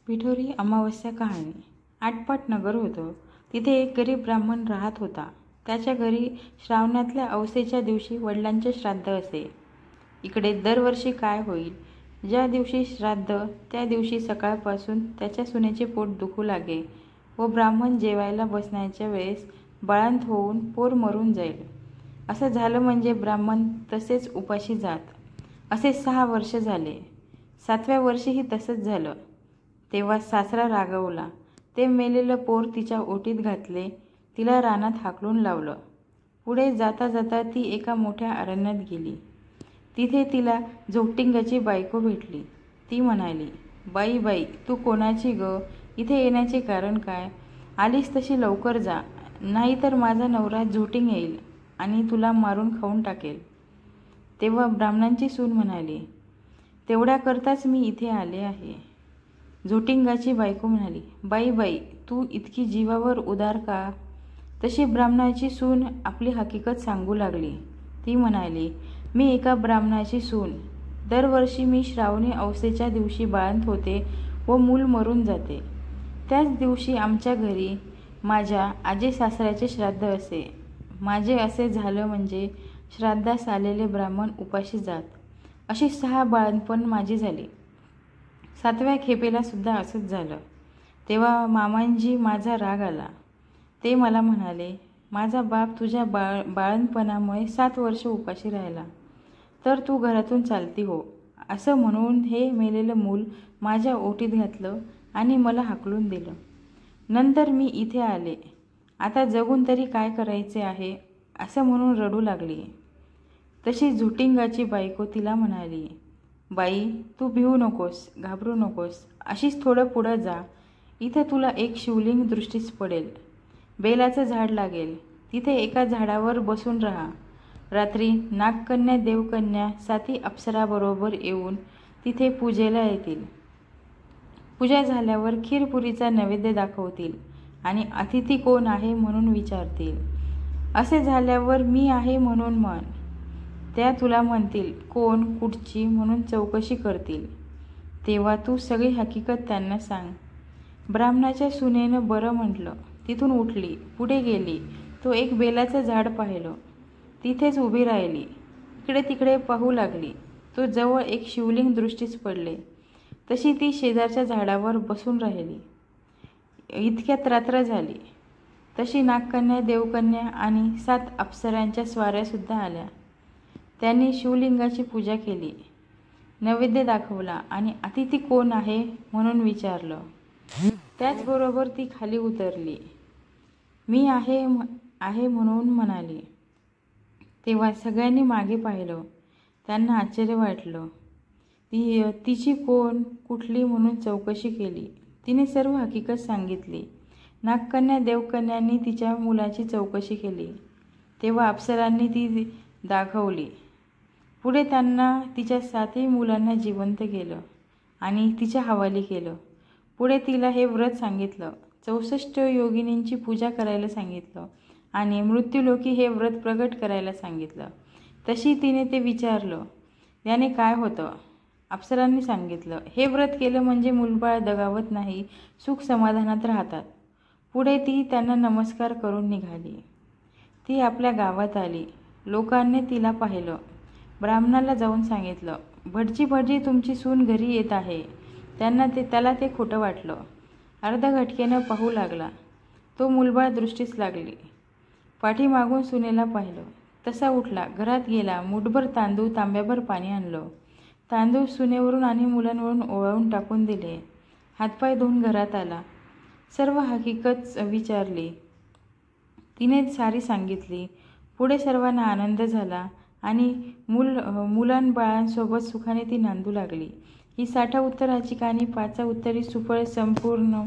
पिठोरी अमावस्या कहाणी. आटपाट नगर होतं. तिथे एक गरीब ब्राह्मण राहत होता. त्याच्या घरी श्रावणातल्या अवसेच्या दिवशी वडिलांचे श्राद्ध असे. इकडे दरवर्षी काय होईल, ज्या दिवशी श्राद्ध त्या दिवशी सकाळपासून त्याच्या सुनेचे पोट दुखू लागे व ब्राह्मण जेवायला बसण्याच्या वेळेस बाळंत होऊन पोर मरून जाईल. असं झालं म्हणजे ब्राह्मण तसेच उपाशी जात. असे 6 वर्ष झाले. 7व्या वर्षीही तसंच झालं. तेव्हा सासरा रागावला. ते मेलेलं पोर तिच्या ओटीत घातले, तिला रानात हाकलून लावलं. पुढे जाता जाता ती एका मोठ्या अरण्यात गेली. तिथे तिला झोटिंगाची बायको भेटली. ती म्हणाली, बाई बाई, तू कोणाची ग? इथे येण्याचे कारण काय? आलीस तशी लवकर जा, नाहीतर माझा नवरा झोटिंग येईल आणि तुला मारून खाऊन टाकेल. तेव्हा ब्राह्मणांची सून म्हणाली, तेवढ्याकरताच मी इथे आले आहे. झोटिंगाची बायको म्हणाली, बाई बाई, तू इतकी जीवावर उदार का? तशी ब्राह्मणाची सून आपली हकीकत सांगू लागली. ती म्हणाली, मी एका ब्राह्मणाची सून. दरवर्षी मी श्रावणी अवसेच्या दिवशी बाळंत होते व मूल मरून जाते. त्याच दिवशी आमच्या घरी माझ्या आजी सासऱ्याचे श्राद्ध असे. माझे असे झालं म्हणजे श्राद्धास आलेले ब्राह्मण उपाशी जात. अशी 6 बाळंतपण माझी झाली. 7व्या खेपेला सुद्धा असंच झालं. तेव्हा मामांजी माझा राग आला. ते मला म्हणाले, माझा बाप तुझ्या बाळंतपणामुळे 7 वर्ष उपाशी राहिला, तर तू घरातून चालती हो. असं म्हणून हे मेलेलं मूल माझ्या ओटीत घातलं आणि मला हाकलून दिलं. नंतर मी इथे आले. आता जगून तरी काय करायचे आहे, असं म्हणून रडू लागली. तशी झोटिंगाची बायको तिला म्हणाली, बाई, तू भिवू नकोस, घाबरू नकोस. अशीच थोडं पुढं जा. इथे तुला एक शिवलिंग दृष्टीस पडेल. बेलाचं झाड लागेल. तिथे एका झाडावर बसून राहा. रात्री नागकन्या देवकन्या 7 अप्सराबरोबर येऊन तिथे पूजेला येतील. पूजा झाल्यावर खीरपुरीचा नैवेद्य दाखवतील आणि अतिथी कोण आहे म्हणून विचारतील. असे झाल्यावर मी आहे म्हणून म्हण. त्या तुला म्हणतील कोण, कुठची म्हणून चौकशी करतील. तेव्हा तू सगळी हकीकत त्यांना सांग. ब्राह्मणाच्या सुनेनं बरं म्हटलं. तिथून उठली, पुढे गेली. तो एक बेलाचं झाड पाहिलं. तिथेच उभी राहिली. इकडे तिकडे पाहू लागली. तो जवळ एक शिवलिंग दृष्टीस पडले. तशी ती शेजारच्या झाडावर बसून राहिली. इतक्यात रात्र झाली. तशी नागकन्या देवकन्या आणि 7 अप्सरांच्या स्वाऱ्यासुद्धा आल्या. त्यांनी शिवलिंगाची पूजा केली, नैवेद्य दाखवला आणि अतिथी कोण आहे म्हणून विचारलं. त्याचबरोबर ती खाली उतरली. मी आहे म्हणून म्हणाली. तेव्हा सगळ्यांनी मागे पाहिलं. त्यांना आश्चर्य वाटलं. तिची कोण, कुठली म्हणून चौकशी केली. तिने सर्व हकीकत सांगितली. नागकन्या देवकन्यांनी तिच्या मुलाची चौकशी केली. तेव्हा अप्सरांनी ती दाखवली. पुढे त्यांना तिच्या 7ही मुलांना जिवंत केलं आणि तिच्या हवाली केलं. पुढे तिला हे व्रत सांगितलं. 64 योगिनींची पूजा करायला सांगितलं आणि मृत्यूलोकी हे व्रत प्रगट करायला सांगितलं. तशी तिने ते विचारलं, याने काय होतं? अप्सरांनी सांगितलं, हे व्रत केलं म्हणजे मूलबाळ दगावत नाही, सुख समाधानात राहतात. पुढे ती त्यांना नमस्कार करून निघाली. ती आपल्या गावात आली. लोकांनी तिला पाहिलं. ब्राह्मणाला जाऊन सांगितलं, भटजी भटजी, तुमची सून घरी येत आहे. त्याला ते खोटं वाटलं. अर्ध्या घटकेनं पाहू लागला. तो मूलबाळ दृष्टीस लागली. पाठीमागून सुनेला पाहिलं. तसा उठला, घरात गेला. मुठभर तांदूळ, तांब्याभर पाणी आणलं. तांदूळ सुनेवरून आणि मुलांवरून ओवाळून टाकून दिले. हातपाय धुवून घरात आला. सर्व हकीकत विचारली. तिने सारी सांगितली. पुढे सर्वांना आनंद झाला आणि मुलांबाळांसोबत सुखाने ती नांदू लागली. ही 60 उत्तराची कहाणी 5 उत्तरी सुफळ संपूर्ण